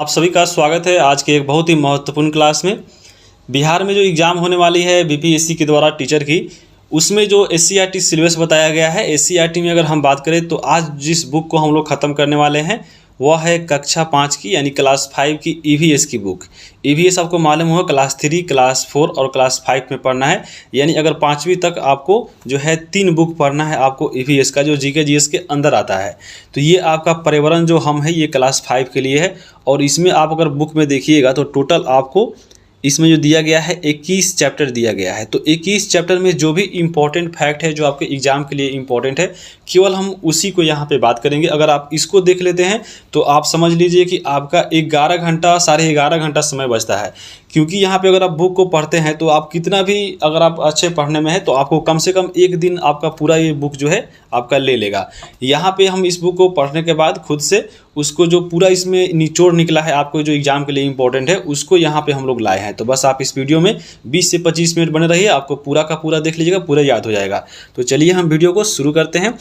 आप सभी का स्वागत है आज के एक बहुत ही महत्वपूर्ण क्लास में। बिहार में जो एग्ज़ाम होने वाली है बीपीएससी के द्वारा टीचर की, उसमें जो एससीईआरटी सिलेबस बताया गया है, एससीईआरटी में अगर हम बात करें तो आज जिस बुक को हम लोग ख़त्म करने वाले हैं वह है कक्षा 5 की यानी क्लास 5 की ईवीएस की बुक। ईवीएस आपको मालूम होगा क्लास 3, क्लास 4 और क्लास 5 में पढ़ना है। यानी अगर 5वीं तक आपको जो है 3 बुक पढ़ना है आपको ईवीएस का, जो जीके जीएस के अंदर आता है। तो ये आपका पर्यावरण जो हम है ये क्लास 5 के लिए है। और इसमें आप अगर बुक में देखिएगा तो टोटल आपको इसमें जो दिया गया है 21 चैप्टर दिया गया है। तो 21 चैप्टर में जो भी इम्पोर्टेंट फैक्ट है जो आपके एग्ज़ाम के लिए इम्पोर्टेंट है, केवल हम उसी को यहाँ पे बात करेंगे। अगर आप इसको देख लेते हैं तो आप समझ लीजिए कि आपका 11 घंटा 11.5 घंटा समय बचता है। क्योंकि यहाँ पे अगर आप बुक को पढ़ते हैं तो आप कितना भी अगर आप अच्छे पढ़ने में है तो आपको कम से कम एक दिन आपका पूरा ये बुक जो है आपका ले लेगा। यहाँ पे हम इस बुक को पढ़ने के बाद खुद से उसको जो पूरा इसमें निचोड़ निकला है आपको जो एग्ज़ाम के लिए इम्पोर्टेंट है उसको यहाँ पे हम लोग लाए हैं। तो बस आप इस वीडियो में 20 से 25 मिनट बने रहिए, आपको पूरा का पूरा देख लीजिएगा, पूरा याद हो जाएगा। तो चलिए हम वीडियो को शुरू करते हैं।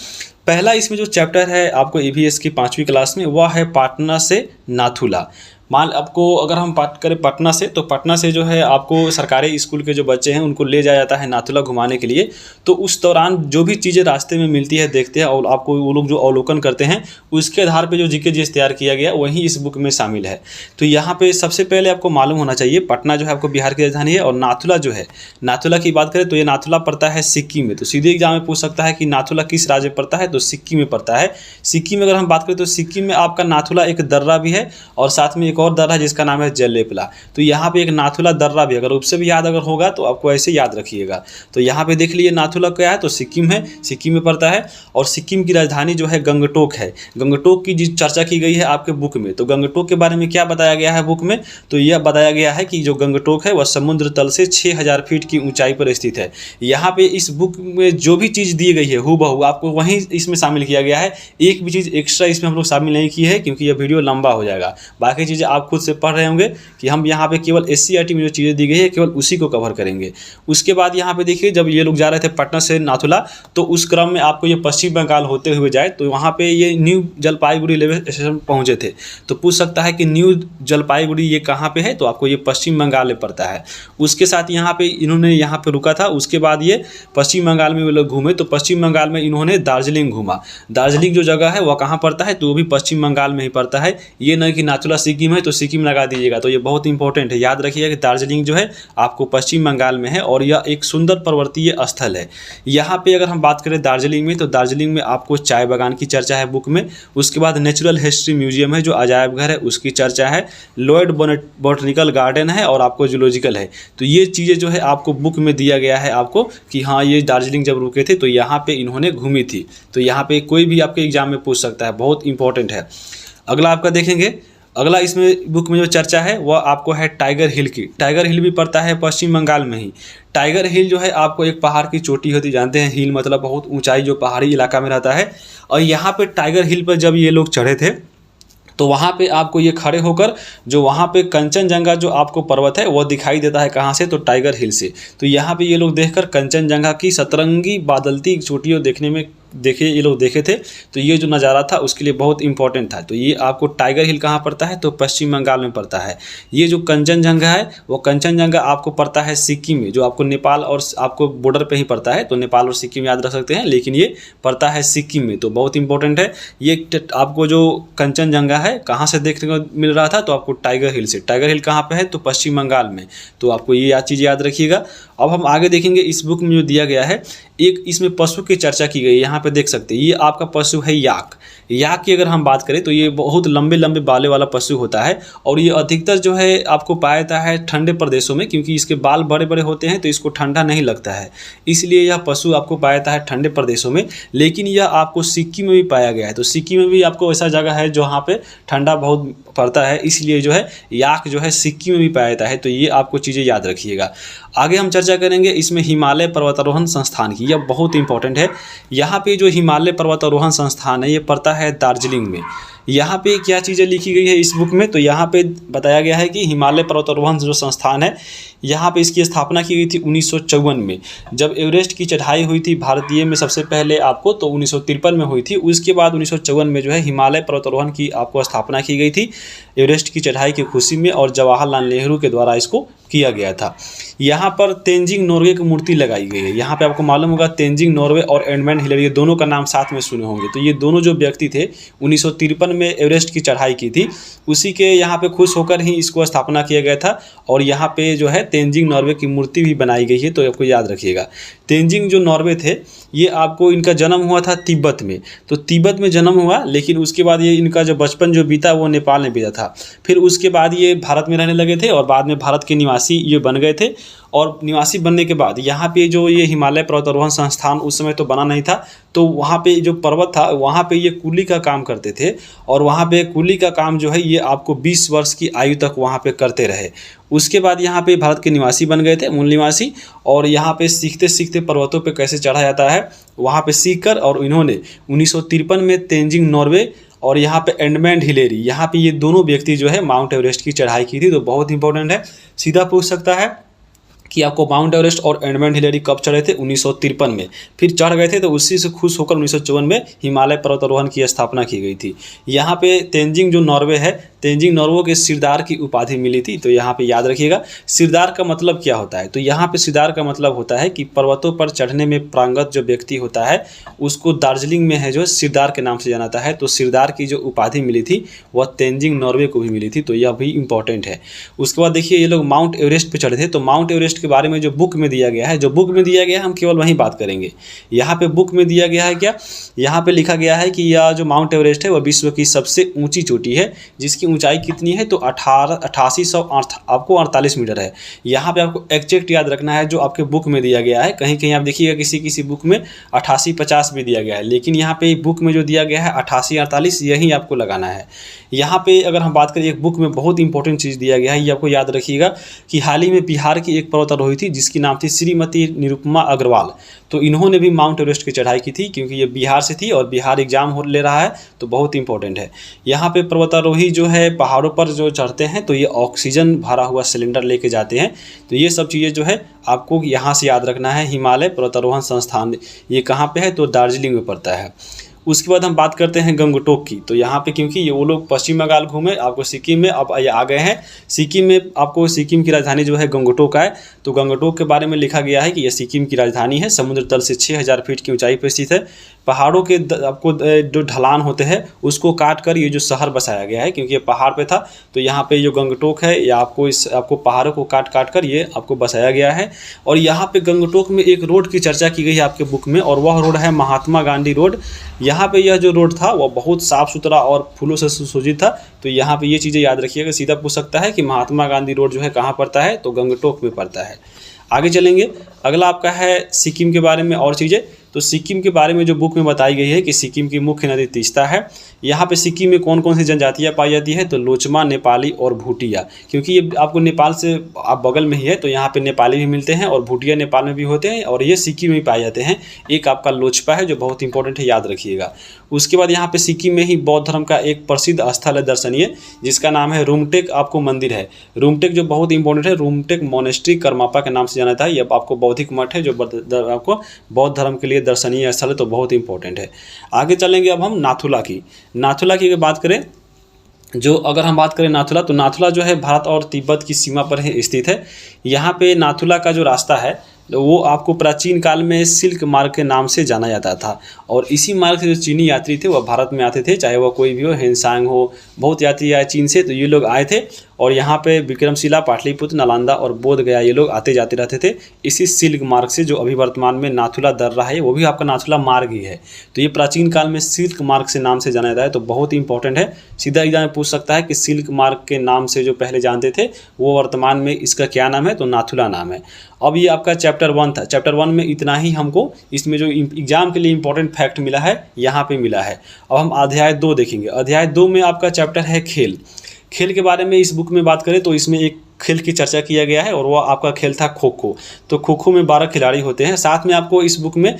पहला इसमें जो चैप्टर है आपको ईवीएस की 5वीं क्लास में, वह है पटना से नाथुला। मान आपको अगर हम बात करें पटना से, तो पटना से जो है आपको सरकारी स्कूल के जो बच्चे हैं उनको ले जाया जाता है नाथुला घुमाने के लिए। तो उस दौरान जो भी चीज़ें रास्ते में मिलती है देखते हैं और आपको वो लोग जो अवलोकन करते हैं उसके आधार पे जो जीके जीएस तैयार किया गया वही इस बुक में शामिल है। तो यहाँ पे सबसे पहले आपको मालूम होना चाहिए पटना जो है आपको बिहार की राजधानी है। और नाथुला जो है, नाथुला की बात करें तो ये नाथुला पड़ता है सिक्किम में। तो सीधे एग्जाम में पूछ सकता है कि नाथुला किस राज्य में पड़ता है, तो सिक्किम में पड़ता है। सिक्किम में अगर हम बात करें तो सिक्किम में आपका नाथुला एक दर्रा भी है और साथ में एक और दर्रा है जिसका नाम है जलेपला। तो यहाँ पे एक नाथुला दर्रा भी, अगर उससे भी याद अगर होगा तो आपको ऐसे याद रखिएगा। तो यहाँ पे देख लीजिए नाथुला क्या है, तो सिक्किम है, सिक्किम में पड़ता है। और सिक्किम की राजधानी जो है गंगटोक है। गंगटोक की जिस चर्चा की गई है आपके बुक में, तो गंगटोक के बारे में क्या बताया गया है बुक में, तो यह बताया गया है कि जो गंगटोक है वह समुद्र तल से 6000 फीट की ऊंचाई पर स्थित है। यहाँ पे इस बुक में जो भी चीज़ दी गई है हूबहू आपको वहीं इसमें शामिल किया गया है। एक भी चीज़ एक्स्ट्रा इसमें हम लोग शामिल नहीं की है क्योंकि यह वीडियो लंबा हो जाएगा। बाकी चीज़ें आप खुद से पढ़ रहे होंगे कि हम यहाँ पे केवल एससीईआरटी में जो चीज़ें दी गई है केवल उसी को कवर करेंगे। उसके बाद यहाँ पे देखिए जब ये लोग जा रहे थे पटना से नाथुला, तो उस क्रम में आपको ये पश्चिम बंगाल होते हुए जाए तो वहाँ पे ये न्यू जलपाईगुड़ी रेलवे स्टेशन पहुँचे थे। तो पूछ सकता है कि न्यू जलपाईगुड़ी ये कहाँ पे है, तो आपको ये पश्चिम बंगाल में पड़ता है। उसके साथ यहाँ पे इन्होंने यहाँ पे रुका था। उसके बाद ये पश्चिम बंगाल में वो लोग घूमे, तो पश्चिम बंगाल में इन्होंने दार्जिलिंग घूमा। दार्जिलिंग जो जगह है वह कहाँ पड़ता है, तो वो भी पश्चिम बंगाल में ही पड़ता है। ये नहीं कि नाथुला सिक्किम है तो सिक्किम लगा दीजिएगा, तो ये बहुत इंपॉर्टेंट है, याद रखिएगा कि दार्जिलिंग जो है आपको पश्चिम बंगाल में है और यह एक सुंदर पर्वतीय स्थल है। यहाँ पे अगर हम बात करें दार्जिलिंग में, तो दार्जिलिंग में आपको चाय बागान की चर्चा है बुक में। उसके बाद नेचुरल हिस्ट्री म्यूजियम है जो अजायब घर है उसकी चर्चा है। लॉयड बॉटनिकल गार्डन है और आपको जूलॉजिकल है। तो ये चीज़ें जो है आपको बुक में दिया गया है आपको कि हाँ ये दार्जिलिंग जब रुके थे तो यहाँ पे इन्होंने घूमी थी। तो यहाँ पे कोई भी आपके एग्जाम में पूछ सकता है, बहुत इंपॉर्टेंट है। अगला आपका देखेंगे, अगला इसमें बुक में जो चर्चा है वह आपको है टाइगर हिल की। टाइगर हिल भी पड़ता है पश्चिम बंगाल में ही। टाइगर हिल जो है आपको एक पहाड़ की चोटी होती, जानते हैं हिल मतलब बहुत ऊंचाई जो पहाड़ी इलाका में रहता है। और यहाँ पे टाइगर हिल पर जब ये लोग चढ़े थे तो वहाँ पे आपको ये खड़े होकर जो वहाँ पे कंचनजंगा जो आपको पर्वत है वो दिखाई देता है कहाँ से, तो टाइगर हिल से। तो यहाँ पे ये लोग देखकर कंचनजंगा की सतरंगी बादलती चोटियों देखने में ये लोग देखे थे। तो ये जो नज़ारा था उसके लिए बहुत इंपॉर्टेंट था। तो ये आपको टाइगर हिल कहाँ पड़ता है, तो पश्चिम बंगाल में पड़ता है। ये जो कंचनजंगा है वो कंचनजंगा आपको पड़ता है सिक्किम में, जो आपको नेपाल और आपको बॉर्डर पे ही पड़ता है। तो नेपाल और सिक्किम याद रख सकते हैं, लेकिन ये पड़ता है सिक्किम में। तो बहुत इंपॉर्टेंट है। ये आपको जो कंचनजंगा है कहाँ से देखने को मिल रहा था, तो आपको टाइगर हिल से। टाइगर हिल कहाँ पर है, तो पश्चिम बंगाल में। तो आपको ये चीज़ याद रखिएगा। अब हम आगे देखेंगे इस बुक में जो दिया गया है, एक इसमें पशु की चर्चा की गई है। यहाँ पे देख सकते हैं ये आपका पशु है याक। याक की अगर हम बात करें तो ये बहुत लंबे लंबे बाले वाला पशु होता है और ये अधिकतर जो है आपको पाया जाता है ठंडे प्रदेशों में, क्योंकि इसके बाल बड़े बड़े होते हैं तो इसको ठंडा नहीं लगता है, इसलिए यह पशु आपको पाया जाता है ठंडे प्रदेशों में। लेकिन यह आपको सिक्किम में भी पाया गया है। तो सिक्किम में भी आपको ऐसा जगह है जहाँ पे ठंडा बहुत पड़ता है, इसलिए जो है याक जो है सिक्किम में भी पाया जाता है। तो ये आपको चीज़ें याद रखिएगा। आगे हम चर्चा करेंगे इसमें हिमालय पर्वतारोहण संस्थान की। यह बहुत इंपॉर्टेंट है। यहाँ पे जो हिमालय पर्वतारोहण संस्थान है ये पड़ता है दार्जिलिंग में। यहाँ पे क्या चीज़ें लिखी गई है इस बुक में, तो यहाँ पे बताया गया है कि हिमालय पर्वतारोहण जो संस्थान है यहाँ पे इसकी स्थापना की गई थी 1954 में। जब एवरेस्ट की चढ़ाई हुई थी भारतीय में सबसे पहले आपको, तो 1953 में हुई थी। उसके बाद 1954 में जो है हिमालय पर्वतारोहण की आपको स्थापना की गई थी एवरेस्ट की चढ़ाई की खुशी में, और जवाहरलाल नेहरू के द्वारा इसको किया गया था। यहाँ पर तेंजिंग नॉर्गे की मूर्ति लगाई गई है। यहाँ पे आपको मालूम होगा तेंजिंग नॉर्गे और एडमंड हिलरी, ये दोनों का नाम साथ में सुने होंगे। तो ये दोनों जो व्यक्ति थे 1953 में एवरेस्ट की चढ़ाई की थी, उसी के यहाँ पे खुश होकर ही इसको स्थापना किया गया था। और यहाँ पे जो है तेंजिंग नॉर्गे की मूर्ति भी बनाई गई है, तो आपको याद रखिएगा। तेंजिंग जो नॉर्वे थे ये आपको इनका जन्म हुआ था तिब्बत में, तो तिब्बत में जन्म हुआ, लेकिन उसके बाद ये इनका जो बचपन जो बीता वो नेपाल में बीता था। फिर उसके बाद ये भारत में रहने लगे थे और बाद में भारत के निवासी ये बन गए थे। और निवासी बनने के बाद यहाँ पे जो ये हिमालय पर्वतारोहण संस्थान उस समय तो बना नहीं था, तो वहाँ पे जो पर्वत था वहाँ पे ये कुली का काम करते थे। और वहाँ पे कुली का काम जो है ये आपको 20 वर्ष की आयु तक वहाँ पे करते रहे। उसके बाद यहाँ पे भारत के निवासी बन गए थे, मूल निवासी। और यहाँ पे सीखते सीखते पर्वतों पे कैसे चढ़ा जाता है वहाँ पे सीख कर, और इन्होंने 1953 में तेंजिंग नॉर्गे और यहाँ पे एडमंड हिलेरी, यहाँ पे ये दोनों व्यक्ति जो है माउंट एवरेस्ट की चढ़ाई की थी। तो बहुत इंपॉर्टेंट है, सीधा पूछ सकता है कि आपको माउंट एवरेस्ट और एडमंड हिलेरी कब चढ़े थे, 1953 में। फिर चढ़ गए थे तो उसी से खुश होकर 1954 में हिमालय पर्वतारोहण की स्थापना की गई थी। यहाँ पे तेंजिंग जो नॉर्वे है, तेंजिंग नॉर्वे के सिरदार की उपाधि मिली थी। तो यहाँ पे याद रखिएगा सिरदार का मतलब क्या होता है। तो यहाँ पे सिरदार का मतलब होता है कि पर्वतों पर चढ़ने में पारंगत जो व्यक्ति होता है उसको दार्जिलिंग में है जो सिरदार के नाम से जाना जाता है। तो सिरदार की जो उपाधि मिली थी वह तेंजिंग नॉर्वे को भी मिली थी, तो यह भी इंपॉर्टेंट है। उसके बाद देखिए ये लोग माउंट एवरेस्ट पे चढ़े थे। तो माउंट एवरेस्ट के बारे में जो बुक में दिया गया है, जो बुक में दिया गया है हम केवल वहीं बात करेंगे। यहाँ पे बुक में दिया गया है क्या, यहाँ पे लिखा गया है कि यह जो माउंट एवरेस्ट है वह विश्व की सबसे ऊंची चोटी है, जिसकी ऊंचाई कितनी है, तो 8808 आपको 48 मीटर है। यहाँ पे आपको एग्जैक्ट याद रखना है जो आपके बुक में दिया गया है। कहीं कहीं आप देखिएगा किसी किसी बुक में 8850 भी दिया गया है, लेकिन यहाँ पे बुक में जो दिया गया है 8848 यही आपको लगाना है। यहाँ पे अगर हम बात करें एक बुक में बहुत इंपॉर्टेंट चीज़ दिया गया है, ये आपको याद रखिएगा कि हाल ही में बिहार की एक पर्वतारोही थी जिसकी नाम थी श्रीमती निरुपमा अग्रवाल। तो इन्होंने भी माउंट एवरेस्ट की चढ़ाई की थी, क्योंकि ये बिहार से थी और बिहार एग्जाम हो ले रहा है, तो बहुत इंपॉर्टेंट है। यहाँ पे पर्वतारोही जो है पहाड़ों पर जो चढ़ते हैं तो ये ऑक्सीजन भरा हुआ सिलेंडर लेके जाते हैं। तो ये सब चीज़ें जो है आपको यहाँ से याद रखना है। हिमालय पर्वतारोहण संस्थान ये कहाँ पे है, तो दार्जिलिंग में पड़ता है। उसके बाद हम बात करते हैं गंगटोक की। तो यहाँ पे क्योंकि ये वो लोग पश्चिम बंगाल घूमे, आपको सिक्किम में अब ये आ गए हैं। सिक्किम में आपको सिक्किम की राजधानी जो है गंगटोक है। तो गंगटोक के बारे में लिखा गया है कि यह सिक्किम की राजधानी है, समुद्र तल से 6000 फीट की ऊंचाई पर स्थित है। पहाड़ों के आपको जो ढलान होते हैं उसको काट कर ये जो शहर बसाया गया है, क्योंकि ये पहाड़ पे था। तो यहाँ पे जो गंगटोक है या आपको पहाड़ों को काट काट कर ये आपको बसाया गया है। और यहाँ पे गंगटोक में एक रोड की चर्चा की गई है आपके बुक में, और वह रोड है महात्मा गांधी रोड। यहाँ पे यह जो रोड था वह बहुत साफ़ सुथरा और फूलों से सुसज्जित था। तो यहाँ पे ये चीज़ें याद रखिएगा, सीधा पूछ सकता है कि महात्मा गांधी रोड जो है कहाँ पड़ता है, तो गंगटोक में पड़ता है। आगे चलेंगे, अगला आपका है सिक्किम के बारे में और चीज़ें। तो सिक्किम के बारे में जो बुक में बताई गई है कि सिक्किम की मुख्य नदी तीस्ता है। यहाँ पे सिक्किम में कौन कौन सी जनजातियाँ पाई जाती है, तो लोचमा, नेपाली और भूटिया। क्योंकि ये आपको नेपाल से आप बगल में ही है, तो यहाँ पे नेपाली भी मिलते हैं और भूटिया नेपाल में भी होते हैं, और ये सिक्किम में पाए जाते हैं। एक आपका लोचपा है जो बहुत इंपॉर्टेंट है, याद रखिएगा। उसके बाद यहाँ पे सिक्किम में ही बौद्ध धर्म का एक प्रसिद्ध स्थल है दर्शनीय, जिसका नाम है रूमटेक आपको मंदिर है। रूमटेक जो बहुत इंपॉर्टेंट है, रूमटेक मोनेस्ट्री करमापा के नाम से जाना था। ये आपको बौद्धिक मठ है जो आपको बौद्ध धर्म के लिए दर्शनीय स्थल है, तो बहुत इंपॉर्टेंट है। आगे चलेंगे अब हम नाथुला की। नाथुला की अगर बात करें, जो अगर हम बात करें नाथुला, तो नाथुला जो है भारत और तिब्बत की सीमा पर ही स्थित है। यहाँ पे नाथुला का जो रास्ता है वो आपको प्राचीन काल में सिल्क मार्ग के नाम से जाना जाता था। और इसी मार्ग से जो चीनी यात्री थे वह भारत में आते थे, चाहे वह कोई भी हो, हेनसांग हो, बहुत यात्री आए चीन से, तो ये लोग आए थे। और यहाँ पे विक्रमशिला, पाटलिपुत्र, नालंदा और बोध गया ये लोग आते जाते रहते थे इसी सिल्क मार्ग से, जो अभी वर्तमान में नाथुला दर्रा है वो भी आपका नाथुला मार्ग ही है। तो ये प्राचीन काल में सिल्क मार्ग से नाम से जाना जाता है, तो बहुत इंपॉर्टेंट है। सीधा एग्जाम में पूछ सकता है कि सिल्क मार्ग के नाम से जो पहले जानते थे वो वर्तमान में इसका क्या नाम है, तो नाथुला नाम है। अब ये आपका चैप्टर 1 था। चैप्टर 1 में इतना ही हमको इसमें जो एग्जाम के लिए इंपॉर्टेंट फैक्ट मिला है यहाँ पे मिला है। अब हम अध्याय 2 देखेंगे। अध्याय 2 में आपका चैप्टर है खेल। खेल के बारे में इस बुक में बात करें तो इसमें एक खेल की चर्चा किया गया है और वो आपका खेल था खो खो। तो खो खो में 12 खिलाड़ी होते हैं। साथ में आपको इस बुक में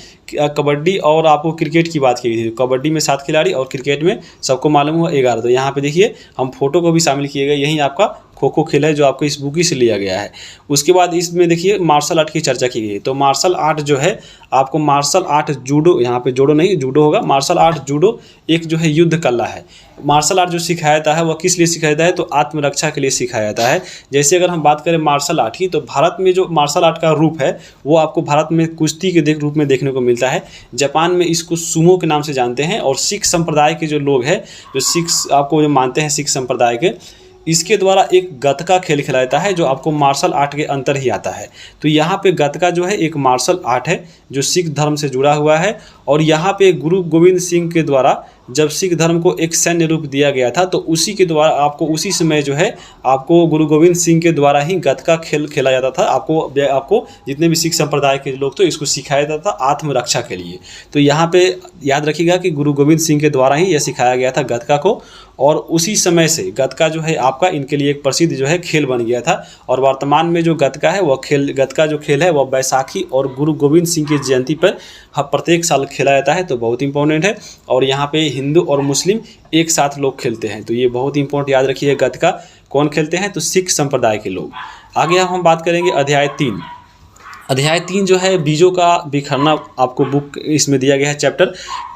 कबड्डी और आपको क्रिकेट की बात की गई थी। कबड्डी में 7 खिलाड़ी और क्रिकेट में सबको मालूम हुआ 11। तो यहाँ पे देखिए हम फोटो को भी शामिल किए गए, यही आपका खो खो खेल है जो आपको इस बुक ही से लिया गया है। उसके बाद इसमें देखिए मार्शल आर्ट की चर्चा की गई है। तो मार्शल आर्ट जो है आपको मार्शल आर्ट जूडो, यहाँ पे जोड़ो नहीं जूडो होगा, मार्शल आर्ट जूडो एक जो है युद्ध कला है। मार्शल आर्ट जो सिखाया जाता है वह किस लिए सिखाया जाता है, तो आत्मरक्षा के लिए सिखाया जाता है। जैसे अगर हम बात करें मार्शल आर्ट की, तो भारत में जो मार्शल आर्ट का रूप है वो आपको भारत में कुश्ती के रूप में देखने को मिलता है। जापान में इसको सुमो के नाम से जानते हैं। और सिख संप्रदाय के जो लोग हैं, जो सिख आपको जो मानते हैं सिख संप्रदाय के, इसके द्वारा एक गतका खेल खिलाया जाता है जो आपको मार्शल आर्ट के अंतर ही आता है। तो यहाँ पे गतका जो है एक मार्शल आर्ट है जो सिख धर्म से जुड़ा हुआ है। और यहाँ पे गुरु गोविंद सिंह के द्वारा जब सिख धर्म को एक सैन्य रूप दिया गया था, तो उसी के द्वारा आपको उसी समय जो है आपको गुरु गोविंद सिंह के द्वारा ही गतका खेल खेला जाता था। आपको जितने भी सिख संप्रदाय के लोग थे इसको सिखाया जाता था आत्मरक्षा के लिए। तो यहाँ पे याद रखिएगा कि गुरु गोविंद सिंह के द्वारा ही यह सिखाया गया था गतका को। और उसी समय से गतका जो है आपका इनके लिए एक प्रसिद्ध जो है खेल बन गया था। और वर्तमान में जो गतका है वह गतका जो खेल है वह बैसाखी और गुरु गोविंद सिंह की जयंती पर प्रत्येक साल खेला जाता है। तो बहुत इंपॉर्टेंट है। और यहाँ पे हिंदू और मुस्लिम एक साथ लोग खेलते हैं। तो ये बहुत इंपॉर्टेंट याद रखिए। गतका कौन खेलते हैं, तो सिख संप्रदाय के लोग। आगे हम बात करेंगे अध्याय 3। अध्याय 3 जो है बीजों का बिखरना, आपको बुक इसमें दिया गया है चैप्टर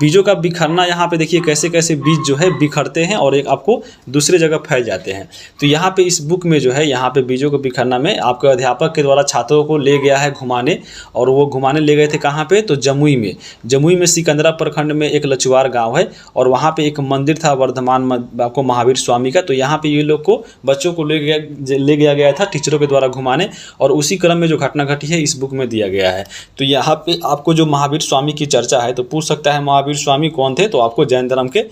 बीजों का बिखरना। यहाँ पे देखिए कैसे कैसे बीज जो है बिखरते हैं और एक आपको दूसरे जगह फैल जाते हैं। तो यहाँ पे इस बुक में जो है यहाँ पे बीजों को बिखरना में आपके अध्यापक के द्वारा छात्रों को ले गया है घुमाने। और वो घुमाने ले गए थे कहाँ पे, तो जमुई में। जमुई में सिकंदरा प्रखंड में एक लचुआर गाँव है और वहाँ पर एक मंदिर था वर्धमान आपको महावीर स्वामी का। तो यहाँ पर ये लोग को बच्चों को ले गया था टीचरों के द्वारा घुमाने। और उसी क्रम में जो घटना घटी है इस बुक में दिया गया है। तो यहाँ पे आपको जो महावीर स्वामी की चर्चा है, तो पूछ सकता है महावीर स्वामी कौन थे, तो आपको जैन धर्म के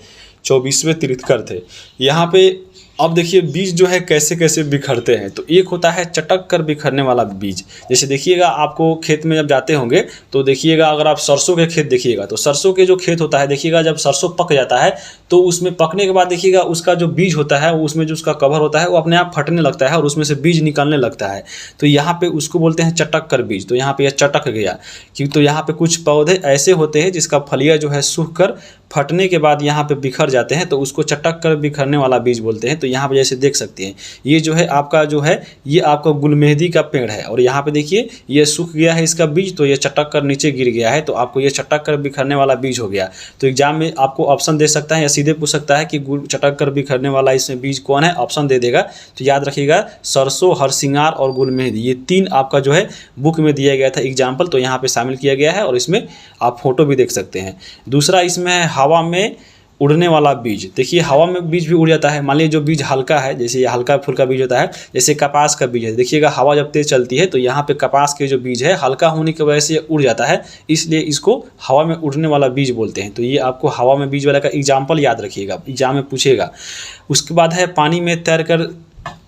24वें तीर्थंकर थे। यहाँ पे अब देखिए बीज जो है कैसे कैसे बिखरते हैं। तो एक होता है चटक कर बिखरने वाला बीज। जैसे देखिएगा आपको खेत में जब जाते होंगे तो देखिएगा अगर आप सरसों के खेत देखिएगा, तो सरसों के जो खेत होता है देखिएगा जब सरसों पक जाता है तो उसमें पकने के बाद देखिएगा उसका जो बीज होता है उसमें जो उसका कवर होता है वो अपने आप फटने लगता है और उसमें से बीज निकलने लगता है। तो यहाँ पे उसको बोलते हैं चटक कर बीज। तो यहाँ पे यह चटक गया क्योंकि तो यहाँ पे कुछ पौधे ऐसे होते हैं जिसका फलिया जो है सूख कर फटने के बाद यहाँ पे बिखर जाते हैं, तो उसको चटक कर बिखरने वाला बीज बोलते हैं। तो यहाँ पे जैसे देख सकते हैं ये जो है आपका जो है ये आपका गुलमेहदी का पेड़ है और यहाँ पे देखिए ये सूख गया है इसका बीज, तो ये चटक कर नीचे गिर गया है। तो आपको ये चटक कर बिखरने वाला बीज हो गया। तो एग्जाम में आपको ऑप्शन दे सकता है या सीधे पूछ सकता है कि चटक कर बिखरने वाला इसमें बीज कौन है, ऑप्शन दे देगा। तो याद रखिएगा सरसों, हरसिंगार और गुलमेहदी, ये 3 आपका जो है बुक में दिया गया था एग्जाम्पल। तो यहाँ पे शामिल किया गया है और इसमें आप फोटो भी देख सकते हैं। दूसरा इसमें है हवा में उड़ने वाला बीज। देखिए हवा में बीज भी उड़ जाता है। मान लीजिए जो बीज हल्का है, जैसे ये हल्का फुल्का बीज होता है, जैसे कपास का बीज है, देखिएगा हवा जब तेज चलती है तो यहाँ पे कपास के जो बीज है हल्का होने की वजह से उड़ जाता है, इसलिए इसको हवा में उड़ने वाला बीज बोलते हैं। तो ये आपको हवा में बीज वाला का एग्जाम्पल याद रखिएगा, एग्जाम में पूछेगा। उसके बाद है पानी में तैरकर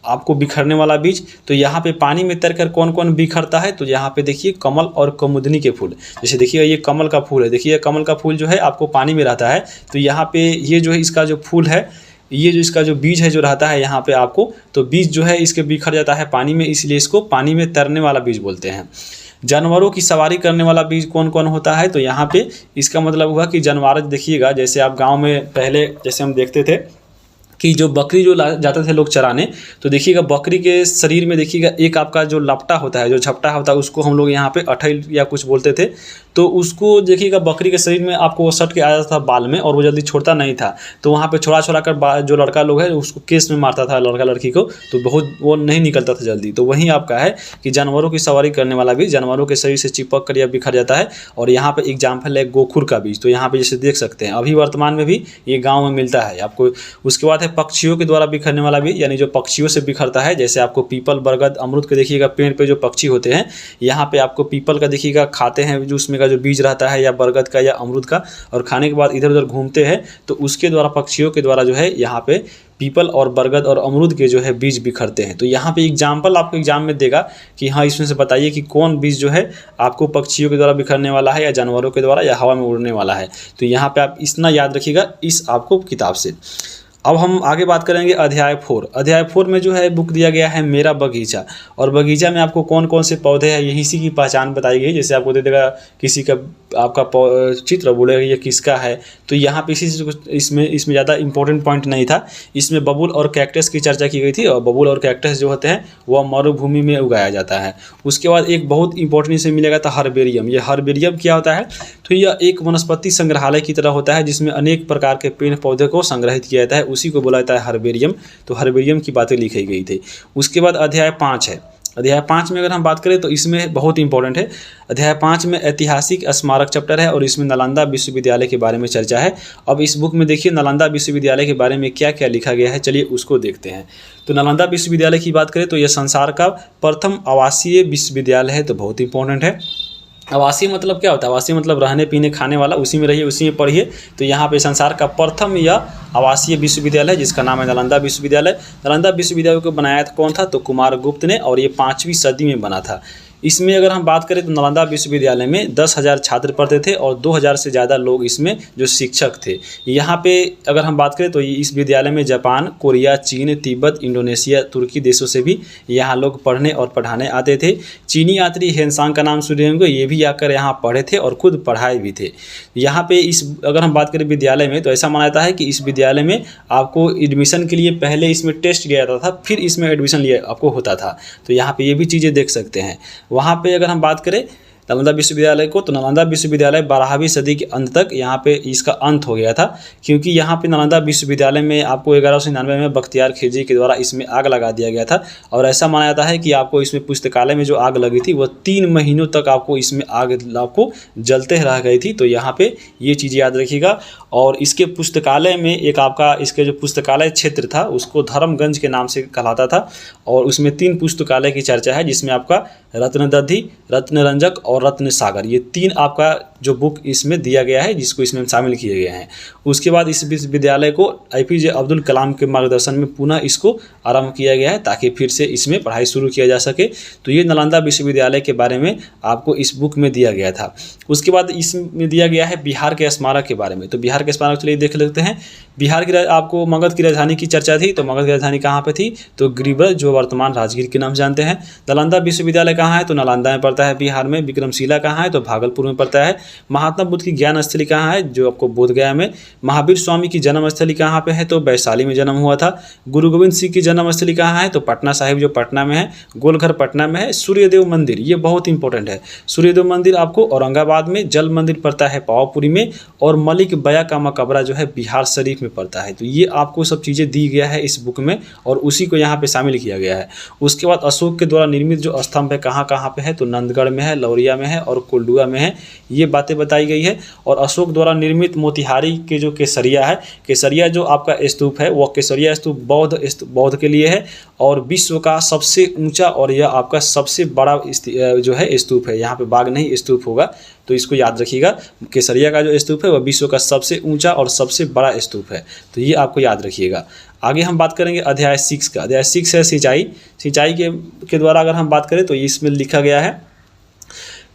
आपको बिखरने वाला बीज। तो यहाँ पे पानी में तैरकर कौन कौन बिखरता है, तो यहाँ पे देखिए कमल और कुमुदनी के फूल। जैसे देखिए ये कमल का फूल है, देखिए कमल का फूल जो है आपको पानी में रहता है। तो यहाँ पे ये जो है इसका जो फूल है, ये जो इसका जो बीज है जो रहता है यहाँ पे आपको, तो बीज जो है इसके बिखर जाता है पानी में, इसलिए इसको पानी में तैरने वाला बीज बोलते हैं। जानवरों की सवारी करने वाला बीज कौन कौन होता है, तो यहाँ पे इसका मतलब हुआ कि जानवर देखिएगा जैसे आप गाँव में पहले जैसे हम देखते थे कि जो बकरी जो जाते थे लोग चराने, तो देखिएगा बकरी के शरीर में देखिएगा एक आपका जो लपटा होता है, जो झपटा होता है, उसको हम लोग यहाँ पे अठैल या कुछ बोलते थे। तो उसको देखिएगा बकरी के शरीर में आपको वो सट के आ जाता था बाल में और वो जल्दी छोड़ता नहीं था। तो वहाँ पे छोड़ा कर जो लड़का लोग है उसको केस में मारता था लड़का लड़की को, तो बहुत वो नहीं निकलता था जल्दी। तो वहीं आपका है कि जानवरों की सवारी करने वाला बीज जानवरों के शरीर से चिपक कर या बिखर जाता है। और यहाँ पे एग्जाम्पल है गोखुर का बीज। तो यहाँ पे जैसे देख सकते हैं अभी वर्तमान में भी ये गाँव में मिलता है आपको। उसके बाद है पक्षियों के द्वारा बिखरने वाला बीज, यानी जो पक्षियों से बिखरता है। जैसे आपको पीपल, बरगद, अमरूद के देखिएगा पेड़ पे जो पक्षी होते हैं, यहाँ पे आपको पीपल का देखिएगा खाते हैं जो उसमें का जो बीज रहता है, या बरगद का या अमरूद का, और खाने के बाद इधर उधर घूमते हैं। तो उसके द्वारा पक्षियों के द्वारा जो है यहाँ पे पीपल और बरगद और अमरूद के जो है बीज बिखरते हैं। तो यहाँ पे एग्जाम्पल आपको एग्जाम में देगा कि हाँ इसमें से बताइए कि कौन बीज जो है आपको पक्षियों के द्वारा बिखरने वाला है, या जानवरों के द्वारा, या हवा में उड़ने वाला है। तो यहाँ पे आप इतना याद रखिएगा इस आपको किताब से। अब हम आगे बात करेंगे अध्याय 4। अध्याय 4 में जो है बुक दिया गया है मेरा बगीचा, और बगीचा में आपको कौन कौन से पौधे हैं यही इसी की पहचान बताई गई। जैसे आपको दे देगा किसी का आपका चित्र, बोलेगा ये किसका है, तो यहाँ पे इसमें ज़्यादा इंपॉर्टेंट पॉइंट नहीं था। इसमें बबूल और कैक्टस की चर्चा की गई थी, और बबूल और कैक्टस जो होते हैं वह मरुभूमि में उगाया जाता है। उसके बाद एक बहुत इंपॉर्टेंट इसमें मिलेगा था हर्बेरियम। ये हर्बेरियम क्या होता है, तो यह एक वनस्पति संग्रहालय की तरह होता है जिसमें अनेक प्रकार के पेड़ पौधे को संग्रहित किया जाता है, उसी को बोला जाता है हर्बेरियम। तो हर्बेरियम की बातें लिखी गई थी। उसके बाद अध्याय 5 है। अध्याय 5 में अगर हम बात करें तो इसमें बहुत इंपॉर्टेंट है। अध्याय 5 में ऐतिहासिक स्मारक चैप्टर है, और इसमें नालंदा विश्वविद्यालय के बारे में चर्चा है। अब इस बुक में देखिए नालंदा विश्वविद्यालय के बारे में क्या क्या लिखा गया है, चलिए उसको देखते हैं। तो नालंदा विश्वविद्यालय की बात करें तो यह संसार का प्रथम आवासीय विश्वविद्यालय है, तो बहुत इंपॉर्टेंट है। आवासीय मतलब क्या होता है, आवासीय मतलब रहने पीने खाने वाला, उसी में रहिए उसी में पढ़िए। तो यहाँ पे संसार का प्रथम यह आवासीय विश्वविद्यालय है जिसका नाम है नालंदा विश्वविद्यालय। नालंदा विश्वविद्यालय को बनाया था कौन था, तो कुमारगुप्त ने, और ये 5वीं सदी में बना था। इसमें अगर हम बात करें तो नालंदा विश्वविद्यालय में 10,000 छात्र पढ़ते थे, और 2,000 से ज़्यादा लोग इसमें जो शिक्षक थे। यहाँ पे अगर हम बात करें तो इस विद्यालय में जापान, कोरिया, चीन, तिब्बत, इंडोनेशिया, तुर्की देशों से भी यहाँ लोग पढ़ने और पढ़ाने आते थे। चीनी यात्री हेनसांग का नाम सुने होंगे, ये भी आकर यहाँ पढ़े थे और खुद पढ़ाए भी थे। यहाँ पे अगर हम बात करें विद्यालय में, तो ऐसा माना जाता है कि इस विद्यालय में आपको एडमिशन के लिए पहले इसमें टेस्ट लिया जाता था, फिर इसमें एडमिशन लिया आपको होता था। तो यहाँ पे ये भी चीज़ें देख सकते हैं। वहाँ पे अगर हम बात करें नालंदा विश्वविद्यालय को, तो नालंदा विश्वविद्यालय 12वीं सदी के अंत तक यहाँ पे इसका अंत हो गया था, क्योंकि यहाँ पे नालंदा विश्वविद्यालय में आपको 1199 में बख्तियार खिलजी के द्वारा इसमें आग लगा दिया गया था। और ऐसा माना जाता है कि आपको इसमें पुस्तकालय में जो आग लगी थी वह 3 महीनों तक आपको इसमें आग आपको जलते रह गई थी। तो यहाँ पे ये चीज़ याद रखिएगा। और इसके पुस्तकालय में एक आपका इसके जो पुस्तकालय क्षेत्र था उसको धर्मगंज के नाम से कहलाता था, और उसमें 3 पुस्तकालय की चर्चा है जिसमें आपका रत्नदधि, रत्नरंजक और रत्न सागर, ये 3 आपका जो बुक इसमें दिया गया है जिसको इसमें शामिल किए गए हैं। उसके बाद इस विश्वविद्यालय को APJ अब्दुल कलाम के मार्गदर्शन में पुनः इसको आरंभ किया गया है ताकि फिर से इसमें पढ़ाई शुरू किया जा सके। तो ये नालंदा विश्वविद्यालय के बारे में आपको इस बुक में दिया गया था। उसके बाद इसमें दिया गया है बिहार के स्मारक के बारे में। तो बिहार के स्मारक चलिए देख लेते हैं। बिहार की आपको मगध की राजधानी की चर्चा थी, तो मगध की राजधानी कहाँ पे थी, तो गिरिब्रज, जो वर्तमान राजगीर के नाम जानते हैं। नालंदा विश्वविद्यालय कहाँ है, तो नालंदा में पड़ता है बिहार में। विक्रमशिला कहाँ है, तो भागलपुर में पड़ता है। महात्मा बुद्ध की ज्ञान स्थली कहाँ है, जो आपको बोधगया में। महावीर स्वामी की जन्म स्थली कहाँ पे है, तो वैशाली में जन्म हुआ था। गुरु गोविंद सिंह की जन्म स्थली कहाँ है, तो पटना साहिब जो पटना में है। गोलघर पटना में है। सूर्यदेव मंदिर, ये बहुत इंपॉर्टेंट है। सूर्यदेव मंदिर आपको औरंगाबाद में। जल मंदिर पड़ता है पावापुरी में। और मलिक बया का मकबरा जो है बिहार शरीफ में पड़ता है। तो ये आपको सब चीज़ें दी गया है इस बुक में, और उसी को यहाँ पे शामिल किया गया है। उसके बाद अशोक के द्वारा निर्मित जो स्तंभ है कहाँ कहाँ पे है, तो नंदगढ़ में है, लौरिया में है और कोल्डुआ में है। ये बातें बताई गई है। और अशोक द्वारा निर्मित मोतिहारी के जो केसरिया है, केसरिया जो आपका स्तूप है वह केसरिया स्तूप बौद्ध के लिए है, और विश्व का सबसे ऊंचा और यह आपका सबसे बड़ा जो है स्तूप है। यहाँ पे बाघ नहीं स्तूप होगा, तो इसको याद रखिएगा। केसरिया का जो स्तूप है वह विश्व का सबसे ऊंचा और सबसे बड़ा स्तूप है, तो ये आपको याद रखिएगा। आगे हम बात करेंगे अध्याय 6 का। अध्याय 6 है सिंचाई। सिंचाई के द्वारा अगर हम बात करें तो इसमें लिखा गया है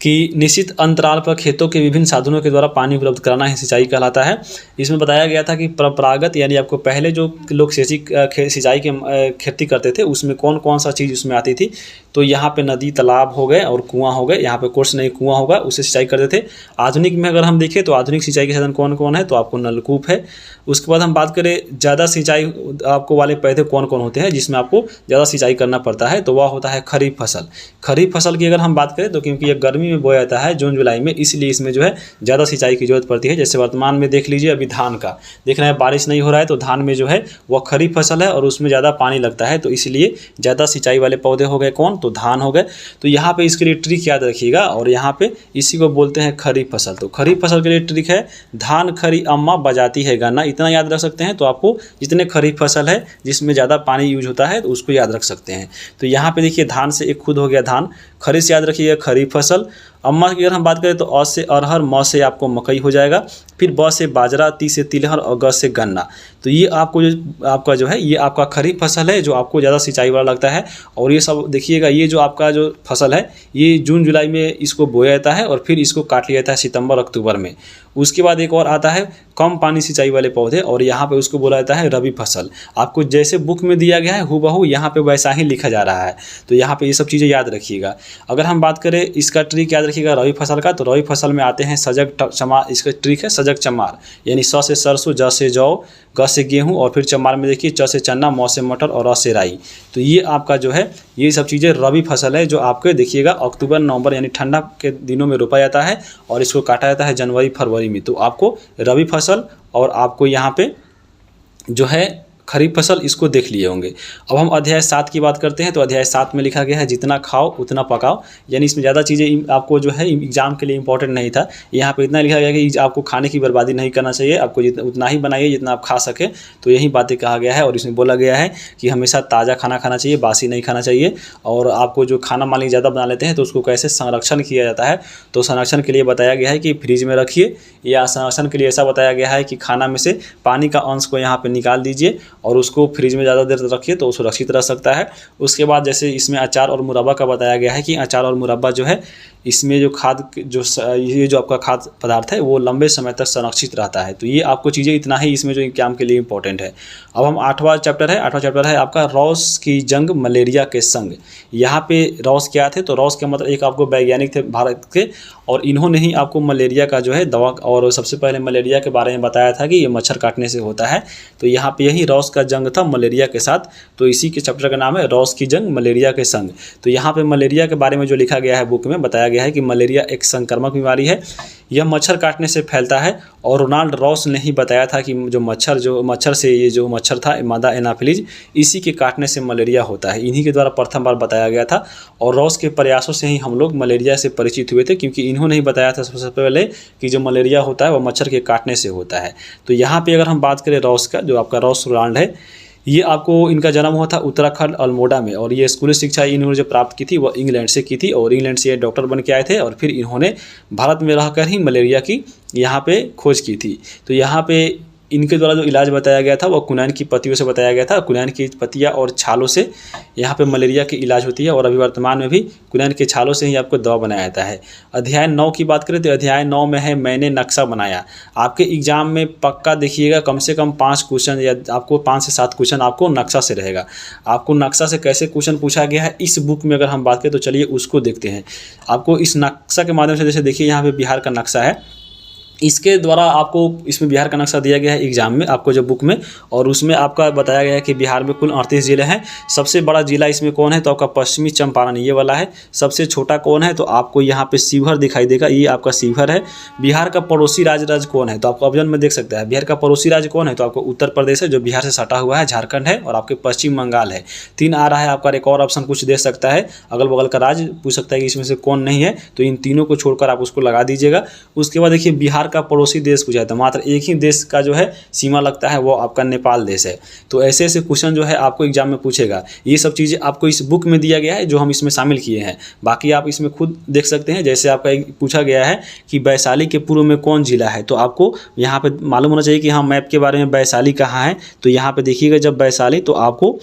कि निश्चित अंतराल पर खेतों के विभिन्न साधनों के द्वारा पानी उपलब्ध कराना ही सिंचाई कहलाता है। इसमें बताया गया था कि परंपरागत यानी आपको पहले जो लोग सिंचाई के खेती करते थे उसमें कौन कौन सा चीज़ उसमें आती थी, तो यहाँ पे नदी तालाब हो गए और कुआं हो गए। यहाँ पे कोर्स नहीं कुआं होगा, उससे सिंचाई करते थे। आधुनिक में अगर हम देखें तो आधुनिक सिंचाई के साधन कौन कौन है, तो आपको नलकूप है। उसके बाद हम बात करें ज़्यादा सिंचाई आपको वाले पौधे कौन कौन होते हैं जिसमें आपको ज़्यादा सिंचाई करना पड़ता है, तो वह होता है खरीफ फसल। खरीफ फसल की अगर हम बात करें तो क्योंकि ये गर्मी में बोया जाता है जून जुलाई में, इसलिए इसमें जो है ज़्यादा सिंचाई की जरूरत पड़ती है। जैसे वर्तमान में देख लीजिए अभी धान का देख रहे हैं, बारिश नहीं हो रहा है तो धान में जो है वह खरीफ फसल है और उसमें ज़्यादा पानी लगता है, तो इसलिए ज़्यादा सिंचाई वाले पौधे हो गए कौन, तो धान हो गए। तो यहाँ पे इसके लिए ट्रिक याद रखिएगा, और यहाँ पे इसी को बोलते हैं खरीफ फसल। तो खरीफ फसल के लिए ट्रिक है धान खरी अम्मा बजाती है गाना, इतना याद रख सकते हैं। तो आपको जितने खरीफ फसल है जिसमें ज़्यादा पानी यूज होता है तो उसको याद रख सकते हैं। तो यहाँ पे देखिए धान से एक खुद हो गया धान, खरीफ से याद रखिएगा खरीफ फसल। अम्मा की अगर हम बात करें तो अ से अरहर, म से आपको मकई हो जाएगा, फिर ब से बाजरा, ती से तिलहन और ग से गन्ना। तो ये आपको जो आपका जो है ये आपका खरीफ फसल है जो आपको ज़्यादा सिंचाई वाला लगता है। और ये सब देखिएगा, ये जो आपका जो फसल है ये जून जुलाई में इसको बोया जाता है और फिर इसको काट लिया जाता है सितंबर अक्टूबर में। उसके बाद एक और आता है कम पानी सिंचाई वाले पौधे, और यहाँ पे उसको बोला जाता है रबी फसल। आपको जैसे बुक में दिया गया है हूबहू यहाँ पे वैसा ही लिखा जा रहा है, तो यहाँ पे ये सब चीज़ें याद रखिएगा। अगर हम बात करें इसका ट्रिक याद रखिएगा रबी फसल का, तो रबी फसल में आते हैं सजग चमार, इसका ट्रिक है सजग चमार, यानी स से सरसों, ज से जौ, ग से गेहूँ, और फिर चमार में देखिए च से चना, म से मटर और र से राई। तो ये आपका जो है ये सब चीज़ें रबी फसल है, जो आपके देखिएगा अक्टूबर नवंबर यानी ठंडा के दिनों में रोपा जाता है और इसको काटा जाता है जनवरी फरवरी में। तो आपको रबी फसल और आपको यहाँ पे जो है खरीफ फसल, इसको देख लिए होंगे। अब हम अध्याय 7 की बात करते हैं, तो अध्याय 7 में लिखा गया है जितना खाओ उतना पकाओ, यानी इसमें ज़्यादा चीज़ें आपको जो है एग्जाम के लिए इंपॉर्टेंट नहीं था। यहाँ पे इतना लिखा गया कि आपको खाने की बर्बादी नहीं करना चाहिए, आपको उतना ही बनाइए जितना आप खा सके। तो यही बातें कहा गया है, और इसमें बोला गया है कि हमेशा ताज़ा खाना खाना चाहिए, बासी नहीं खाना चाहिए। और आपको जो खाना मान लीजिए ज़्यादा बना लेते हैं तो उसको कैसे संरक्षण किया जाता है, तो संरक्षण के लिए बताया गया है कि फ्रिज में रखिए, या संरक्षण के लिए ऐसा बताया गया है कि खाना में से पानी का अंश को यहाँ पर निकाल दीजिए और उसको फ्रिज में ज़्यादा देर रखिए तो सुरक्षित रह सकता है। उसके बाद जैसे इसमें अचार और मुरब्बा का बताया गया है कि अचार और मुरब्बा जो है इसमें जो ये जो आपका खाद्य पदार्थ है वो लंबे समय तक संरक्षित रहता है। तो ये आपको चीज़ें इतना ही इसमें जो एग्जाम के लिए इंपॉर्टेंट है। अब हम 8वां चैप्टर है आपका रॉस की जंग मलेरिया के संग। यहाँ पे रॉस क्या थे, तो रॉस के मतलब एक आपको वैज्ञानिक थे भारत के, और इन्होंने ही आपको मलेरिया का जो है दवा, और सबसे पहले मलेरिया के बारे में बताया था कि ये मच्छर काटने से होता है। तो यहाँ पे यही रॉस का जंग था मलेरिया के साथ, तो इसी के चैप्टर का नाम है रॉस की जंग मलेरिया के संग। तो यहाँ पे मलेरिया के बारे में जो लिखा गया है बुक में बताया गया है कि मलेरिया एक संक्रामक बीमारी है, यह मच्छर काटने से फैलता है। और रोनाल्ड रॉस ने ही बताया था कि जो मच्छर से ये जो मच्छर था मादा एनाफिलीज, इसी के काटने से मलेरिया होता है, इन्हीं के द्वारा प्रथम बार बताया गया था। और रॉस के प्रयासों से ही हम लोग मलेरिया से परिचित हुए थे, क्योंकि इन्होंने ही बताया था सबसे पहले कि जो मलेरिया होता है वह मच्छर के काटने से होता है। तो यहाँ पे अगर हम बात करें रॉस का, जो आपका रॉस रोनाल्ड है, ये आपको इनका जन्म हुआ था उत्तराखंड अल्मोड़ा में, और ये स्कूली शिक्षा इन्होंने जो प्राप्त की थी वह इंग्लैंड से की थी, और इंग्लैंड से ये डॉक्टर बन के आए थे, और फिर इन्होंने भारत में रहकर ही मलेरिया की यहाँ पे खोज की थी। तो यहाँ पे इनके द्वारा जो इलाज बताया गया था वह कुनैन की पत्तियों से बताया गया था। कुनैन की पत्तियाँ और छालों से यहाँ पे मलेरिया की इलाज होती है, और अभी वर्तमान में भी कुनैन के छालों से ही आपको दवा बनाया जाता है। अध्याय 9 की बात करें तो अध्याय 9 में है मैंने नक्शा बनाया। आपके एग्जाम में पक्का देखिएगा कम से कम 5 क्वेश्चन या आपको 5 से 7 क्वेश्चन आपको नक्शा से रहेगा। आपको नक्शा से कैसे क्वेश्चन पूछा गया है इस बुक में अगर हम बात करें तो चलिए उसको देखते हैं। आपको इस नक्शा के माध्यम से, जैसे देखिए यहाँ पे बिहार का नक्शा है, इसके द्वारा आपको इसमें बिहार का नक्शा दिया गया है एग्जाम में आपको जो बुक में, और उसमें आपका बताया गया है कि बिहार में कुल 38 जिले हैं। सबसे बड़ा जिला इसमें कौन है, तो आपका पश्चिमी चंपारण ये वाला है। सबसे छोटा कौन है, तो आपको यहाँ पे शिवहर दिखाई देगा, ये आपका शिवहर है। बिहार का पड़ोसी राज्य कौन है, तो आपको ऑप्शन में देख सकता है बिहार का पड़ोसी राज्य कौन है, तो आपको उत्तर प्रदेश है जो बिहार से सटा हुआ है, झारखंड है, और आपके पश्चिम बंगाल है। 3 आ रहा है आपका, एक और ऑप्शन कुछ दे सकता है, अगल बगल का राज्य पूछ सकता है कि इसमें से कौन नहीं है, तो इन तीनों को छोड़कर आप उसको लगा दीजिएगा। उसके बाद देखिए बिहार का पड़ोसी देश पूछा है, तो मात्र एक ही देश का जो है सीमा लगता है, वो आपका नेपाल देश है। तो ऐसे ऐसे क्वेश्चन जो है आपको एग्जाम में पूछेगा। ये सब चीज़ें आपको इस बुक में दिया गया है जो हम इसमें शामिल किए हैं, बाकी आप इसमें खुद देख सकते हैं। जैसे आपका पूछा गया है कि वैशाली के पूर्व में कौन जिला है, तो आपको यहाँ पे मालूम होना चाहिए कि हाँ मैप के बारे में वैशाली कहाँ है। तो यहाँ पे देखिएगा जब वैशाली, तो आपको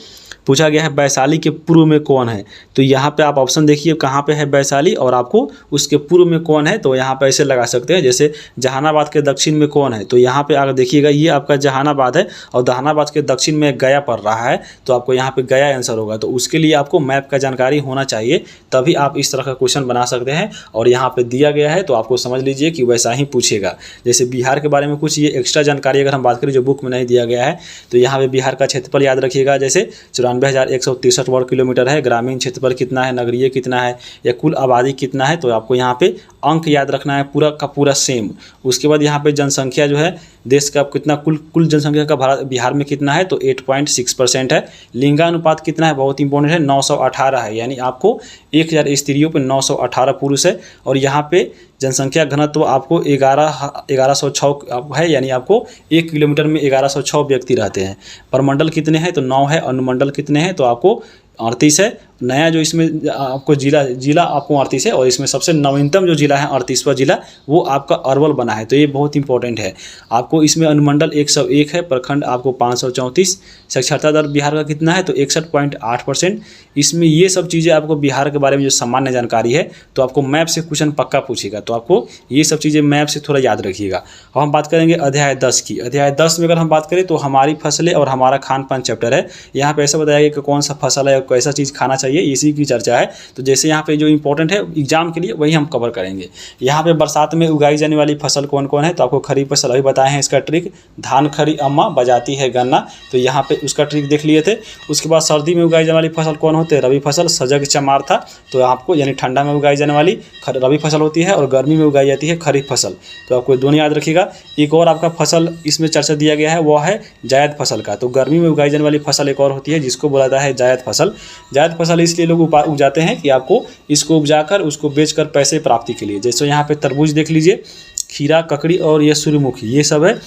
पूछा गया है वैशाली के पूर्व में कौन है, तो यहाँ पे आप ऑप्शन देखिए कहाँ पे है वैशाली और आपको उसके पूर्व में कौन है, तो यहाँ पे ऐसे लगा सकते हैं। जैसे जहानाबाद के दक्षिण में कौन है, तो यहाँ पे अगर देखिएगा ये आपका जहानाबाद है और जहानाबाद के दक्षिण में गया पड़ रहा है, तो आपको यहाँ पे गया आंसर होगा। तो उसके लिए आपको मैप का जानकारी होना चाहिए, तभी आप इस तरह का क्वेश्चन बना सकते हैं। और यहाँ पर दिया गया है तो आपको समझ लीजिए कि वैसा ही पूछेगा। जैसे बिहार के बारे में कुछ ये एक्स्ट्रा जानकारी अगर हम बात करें जो बुक में नहीं दिया गया है, तो यहाँ पे बिहार का क्षेत्रफल याद रखिएगा, जैसे 94,163 वर्ग किलोमीटर है। ग्रामीण क्षेत्रफल कितना है, नगरीय कितना है, या कुल आबादी कितना है, तो आपको यहाँ पे अंक याद रखना है पूरा का पूरा सेम। उसके बाद यहाँ पे जनसंख्या जो है देश का कितना कुल जनसंख्या का भारत बिहार में कितना है, तो 8.6% है। लिंगानुपात कितना है, बहुत इंपॉर्टेंट है, 918 है, यानी आपको 1000 स्त्रियों पे 918 पुरुष है। और यहाँ पे जनसंख्या घनत्व आपको 1106 है, यानी आपको 1 किलोमीटर में 1106 व्यक्ति रहते हैं। परमंडल कितने हैं, तो 9 है। अनुमंडल कितने हैं, तो आपको 38 है। नया जो इसमें आपको जिला आपको 38 है, और इसमें सबसे नवीनतम जो जिला है 38वां जिला वो आपका अरवल बना है। तो ये बहुत इंपॉर्टेंट है। आपको इसमें अनुमंडल 101 है, प्रखंड आपको 534, साक्षरता दर बिहार का कितना है तो 61.8%। इसमें ये सब चीज़ें आपको बिहार के बारे में जो सामान्य जानकारी है, तो आपको मैप से क्वेश्चन पक्का पूछेगा, तो आपको ये सब चीज़ें मैप से थोड़ा याद रखिएगा। अब हम बात करेंगे अध्याय 10 की। अध्याय 10 में अगर हम बात करें तो हमारी फसलें और हमारा खान पान चैप्टर है। यहाँ पे ऐसा बताया गया कि कौन सा फसल है और कैसा चीज़ खाना चाहिए, इसी की चर्चा है। तो जैसे यहाँ पे जो इंपॉर्टेंट है एग्जाम के लिए वही हम कवर करेंगे। यहाँ पे बरसात में उगाई जाने वाली फसल कौन कौन है, तो आपको खरीफ फसल अभी बताए हैं, इसका ट्रिक धान खरी अम्मा बजाती है गन्ना, तो यहाँ पे उसका ट्रिक देख लिए थे। उसके बाद सर्दी में उगाई जाने वाली फसल कौन होते हैं, रबी फसल सजग चमार था, तो आपको यानी ठंडा में उगाई जाने वाली रबी फसल होती है, और गर्मी में उगाई जाती है खरीफ फसल। तो आपको दोनों याद रखिएगा। एक और आपका फसल इसमें चर्चा दिया गया है वो है जायद फसल का। तो गर्मी में उगाई जाने वाली फसल एक और होती है जिसको बोला जाता है जायद फसल। जायद फसल इसलिए लोग उगाते हैं कि आपको इसको उपजाकर उसको बेचकर पैसे प्राप्ति के लिए। जैसे यहाँ पे तरबूज देख लीजिए, खीरा, ककड़ी और ये सूर्यमुखी, ये सब है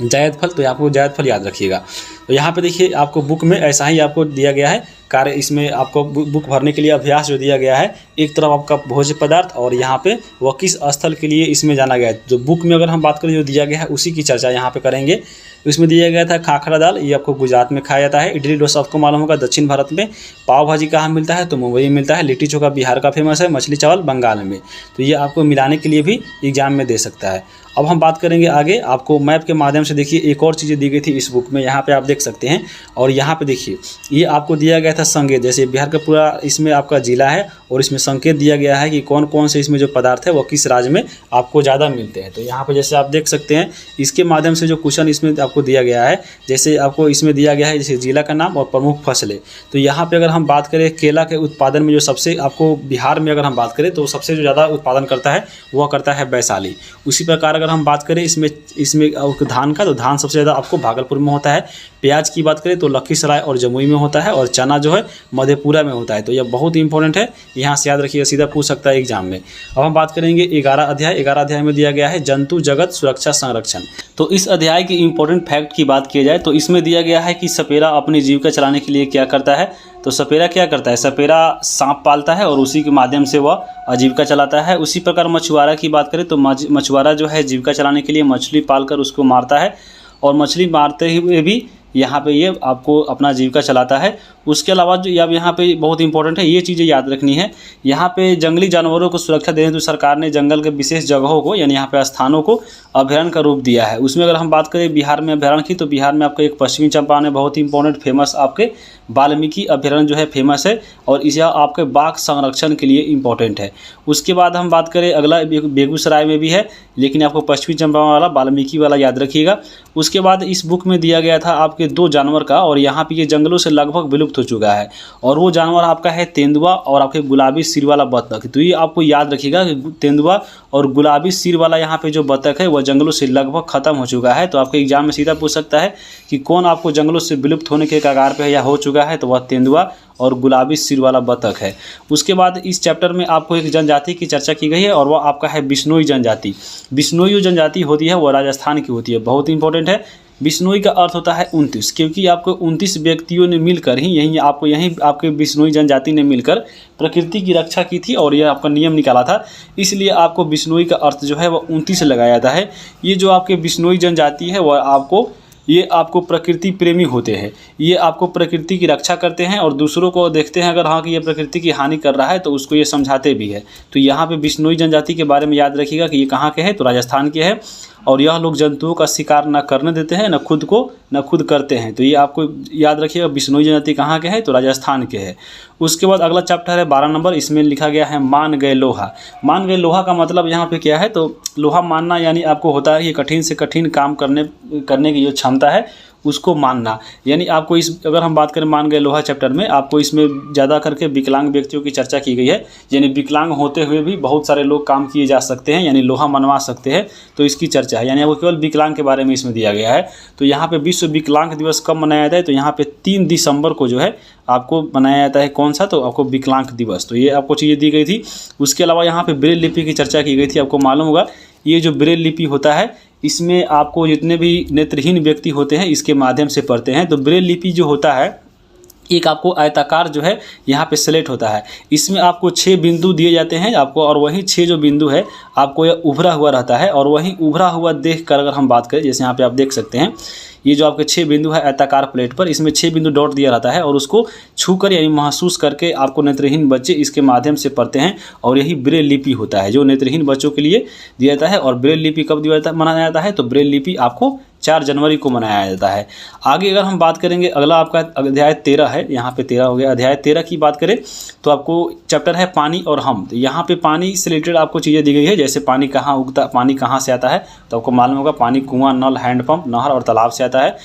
जायद फल। तो आपको जायद फल याद रखिएगा। तो यहाँ पे देखिए आपको बुक में ऐसा ही आपको दिया गया है कार्य। इसमें आपको बुक भरने के लिए अभ्यास जो दिया गया है, एक तरफ आपका भोज्य पदार्थ और यहाँ पे वह किस स्थल के लिए इसमें जाना गया है। जो बुक में अगर हम बात करें जो दिया गया है उसी की चर्चा यहाँ पे करेंगे। इसमें दिया गया था खाखरा दाल, ये आपको गुजरात में खाया जाता है। इडली डोसा आपको मालूम होगा दक्षिण भारत में। पाव भाजी कहाँ मिलता है तो मुंबई में मिलता है। लिट्टी चोखा बिहार का फेमस है। मछली चावल बंगाल में। तो ये आपको मिलाने के लिए भी एग्जाम में दे सकता है। अब हम बात करेंगे आगे। आपको मैप के माध्यम से देखिए एक और चीज़ें दी गई थी इस बुक में, यहाँ पे आप देख सकते हैं। और यहाँ पे देखिए ये आपको दिया गया था संकेत, जैसे बिहार का पूरा इसमें आपका जिला है और इसमें संकेत दिया गया है कि कौन कौन से इसमें जो पदार्थ है वो किस राज्य में आपको ज़्यादा मिलते हैं। तो यहाँ पे जैसे आप देख सकते हैं इसके माध्यम से जो क्वेश्चन इसमें आपको दिया गया है, जैसे आपको इसमें दिया गया है जैसे जिला का नाम और प्रमुख फसलें। तो यहाँ पे अगर हम बात करें केला के उत्पादन में जो सबसे आपको बिहार में अगर हम बात करें तो सबसे जो ज़्यादा उत्पादन करता है वह करता है वैशाली। उसी प्रकार अगर हम बात करें इसमें धान का, तो धान सबसे ज़्यादा आपको भागलपुर में होता है। प्याज की बात करें तो लखीसराय और जमुई में होता है, और चना जो है मधेपुरा में होता है। तो यह बहुत इंपॉर्टेंट है, यहाँ से याद रखिएगा, सीधा पूछ सकता है एग्जाम में। अब हम बात करेंगे 11 अध्याय। 11 अध्याय में दिया गया है जंतु जगत सुरक्षा संरक्षण। तो इस अध्याय की इंपॉर्टेंट फैक्ट की बात की जाए तो इसमें दिया गया है कि सपेरा अपनी जीविका चलाने के लिए क्या करता है। तो सपेरा क्या करता है, सपेरा सांप पालता है और उसी के माध्यम से वह आजीविका चलाता है। उसी प्रकार मछुआरा की बात करें तो मछुआरा जो है जीविका चलाने के लिए मछली पालकर उसको मारता है, और मछली मारते हुए भी यहाँ पे ये आपको अपना जीविका चलाता है। उसके अलावा जो अब यहाँ पे बहुत इंपॉर्टेंट है, ये चीज़ें याद रखनी है। यहाँ पे जंगली जानवरों को सुरक्षा देने तो सरकार ने जंगल के विशेष जगहों को यानी यहाँ पे स्थानों को अभयारण्य का रूप दिया है। उसमें अगर हम बात करें बिहार में अभयारण्य की, तो बिहार में आपका एक पश्चिमी चंपारण है बहुत इंपॉर्टेंट फेमस, आपके वाल्मीकि अभयारण्य जो है फेमस है, और इसे आपके बाघ संरक्षण के लिए इंपॉर्टेंट है। उसके बाद हम बात करें अगला बेगूसराय में भी है, लेकिन आपको पश्चिमी चंपारण वाला वाल्मीकि वाला याद रखिएगा। उसके बाद इस बुक में दिया गया था आपके 2 जानवर का, और यहाँ पे ये जंगलों से लगभग विलुप्त हो चुका है, और वो जानवर आपका है तेंदुआ और आपके गुलाबी सिर वाला बतख। तो ये आपको याद रखिएगा कि तेंदुआ और गुलाबी सिर वाला यहाँ पे जो बतख है वह जंगलों से लगभग खत्म हो चुका है। तो आपके एग्जाम में सीधा पूछ सकता है कि कौन आपको जंगलों से विलुप्त होने के कगार पे है या हो चुका है, तो वह तेंदुआ और गुलाबी सिर वाला बतख है। उसके बाद इस चैप्टर में आपको एक जनजाति की चर्चा की गई है, और वह आपका है बिश्नोई जनजाति। बिश्नोई जनजाति होती है वह राजस्थान की होती है, बहुत इंपॉर्टेंट है। बिश्नोई का अर्थ होता है 29, क्योंकि आपको 29 व्यक्तियों ने मिलकर ही यहीं आपके बिश्नोई जनजाति ने मिलकर प्रकृति की रक्षा की थी, और यह आपका नियम निकाला था। इसलिए आपको बिश्नोई का अर्थ जो है वह 29 लगाया जाता है। ये जो आपके बिश्नोई जनजाति है वह ये आपको प्रकृति प्रेमी होते हैं। ये आपको प्रकृति की रक्षा करते हैं और दूसरों को देखते हैं अगर हाँ कि ये प्रकृति की हानि कर रहा है तो उसको ये समझाते भी है। तो यहाँ पे बिश्नोई जनजाति के बारे में याद रखिएगा कि ये कहाँ के हैं, तो राजस्थान के हैं, और यह लोग जंतुओं का शिकार न करने देते हैं, न खुद करते हैं। तो ये आपको याद रखिएगा बिश्नोई जनजाति कहाँ के हैं, तो राजस्थान के हैं। उसके बाद अगला चैप्टर है 12 नंबर। इसमें लिखा गया है मान गए लोहा। मान गए लोहा का मतलब यहाँ पे क्या है, तो लोहा मानना यानी आपको होता है कि कठिन से कठिन काम करने की जो क्षमता है उसको मानना। यानी आपको अगर हम बात करें मान गए लोहा चैप्टर में, आपको इसमें ज़्यादा करके विकलांग व्यक्तियों की चर्चा की गई है। यानी विकलांग होते हुए भी बहुत सारे लोग काम किए जा सकते हैं, यानी लोहा मनवा सकते हैं, तो इसकी चर्चा है। यानी आपको केवल विकलांग के बारे में इसमें दिया गया है। तो यहाँ पे विश्व विकलांग दिवस कब मनाया जाता है, तो यहाँ पे 3 दिसंबर को जो है आपको मनाया जाता है। कौन सा, तो आपको विकलांग दिवस। तो ये आपको चीज़ें दी गई थी। उसके अलावा यहाँ पे ब्रेल लिपि की चर्चा की गई थी। आपको मालूम होगा ये जो ब्रेल लिपि होता है इसमें आपको जितने भी नेत्रहीन व्यक्ति होते हैं इसके माध्यम से पढ़ते हैं। तो ब्रेल लिपि जो होता है एक आपको आयताकार जो है यहाँ पे सेलेक्ट होता है। इसमें आपको 6 बिंदु दिए जाते हैं आपको, और वही 6 जो बिंदु है आपको यह उभरा हुआ रहता है। और वही उभरा हुआ देख कर अगर हम बात करें, जैसे यहाँ पे आप देख सकते हैं ये जो आपके 6 बिंदु है आयताकार प्लेट पर, इसमें 6 बिंदु डॉट दिया रहता है और उसको छूकर यानी महसूस करके आपको नेत्रहीन बच्चे इसके माध्यम से पढ़ते हैं। और यही ब्रेल लिपि होता है जो नेत्रहीन बच्चों के लिए दिया जाता है। और ब्रेल लिपि कब मनाया जाता है? तो ब्रेल लिपि आपको 4 जनवरी को मनाया जाता है। आगे अगर हम बात करेंगे, अगला आपका अध्याय 13 है, यहाँ पे 13 हो गया। अध्याय 13 की बात करें तो आपको चैप्टर है पानी और हम। तो यहाँ पे पानी से रिलेटेड आपको चीज़ें दी गई है, जैसे पानी कहाँ उगता, पानी कहाँ से आता है, तो आपको मालूम होगा पानी कुआं, नल, हैंडपंप, नहर और तालाब से आता है।